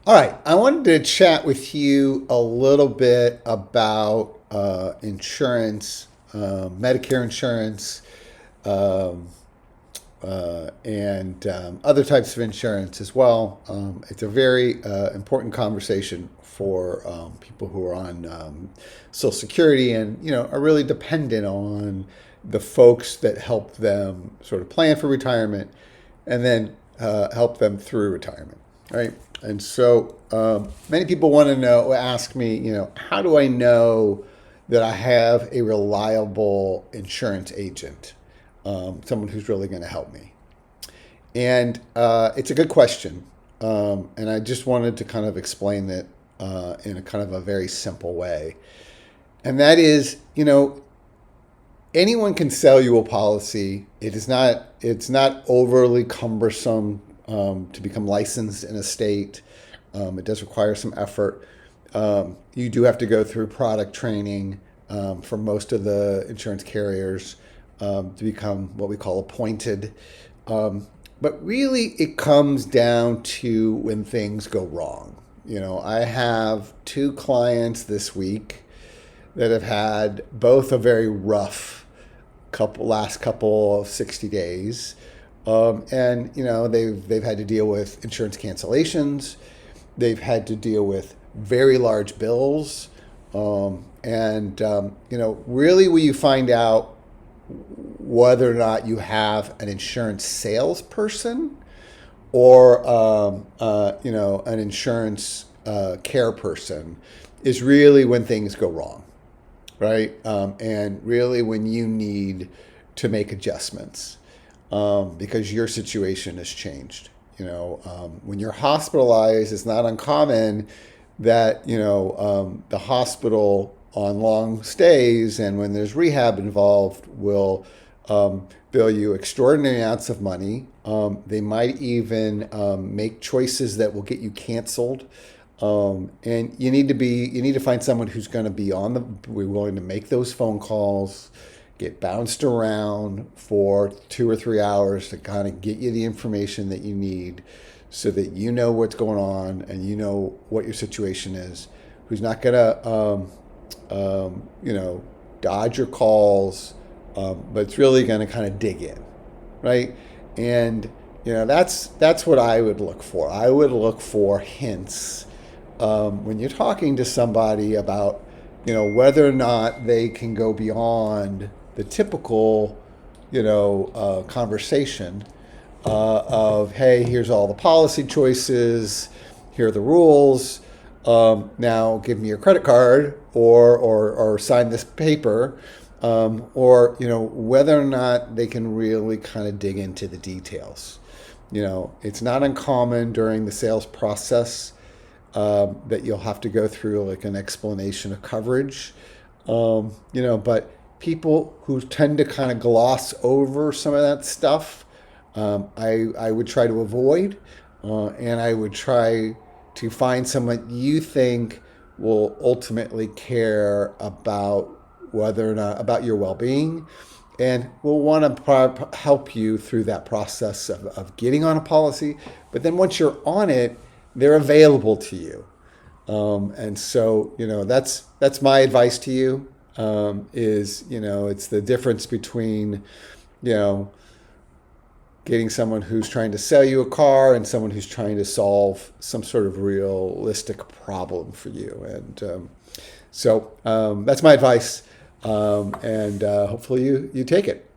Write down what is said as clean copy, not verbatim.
All right, I wanted to chat with you a little bit about insurance, Medicare insurance, um, and other types of insurance as well. It's a very important conversation for people who are on Social Security and are really dependent on the folks that help them sort of plan for retirement and then help them through retirement, right? And so many people want to know, ask me, how do I know that I have a reliable insurance agent, someone who's really going to help me? And it's a good question. And I just wanted to kind of explain it in a kind of a very simple way. And that is, anyone can sell you a policy. It's not overly cumbersome to become licensed in a state. It does require some effort. You do have to go through product training for most of the insurance carriers to become what we call appointed. But really, it comes down to when things go wrong. I have two clients this week that have had both a very rough last couple of 60 days. And they've had to deal with insurance cancellations. They've had to deal with very large bills. Really, when you find out whether or not you have an insurance salesperson or an insurance care person is really when things go wrong, right? And really when you need to make adjustments because your situation has changed. When you're hospitalized, it's not uncommon that the hospital on long stays and when there's rehab involved will bill you extraordinary amounts of money. They might even make choices that will get you canceled. And you need to find someone who's going to be willing to make those phone calls, get bounced around for 2 or 3 hours to kind of get you the information that you need so that you know what's going on and you know what your situation is, who's not going to, dodge your calls, but it's really going to kind of dig in, right? And, that's what I would look for. I would look for hints when you're talking to somebody about, whether or not they can go beyond the typical, conversation of, hey, here's all the policy choices, here are the rules. Now give me your credit card or sign this paper, or whether or not they can really kind of dig into the details. It's not uncommon during the sales process that you'll have to go through like an explanation of coverage, but people who tend to kind of gloss over some of that stuff, I would try to avoid, and I would try to find someone you think will ultimately care about whether or not about your well-being and will want to help you through that process of getting on a policy. But then once you're on it, they're available to you. And so, that's my advice to you, is, it's the difference between, getting someone who's trying to sell you a car and someone who's trying to solve some sort of realistic problem for you. And so that's my advice. And hopefully you take it.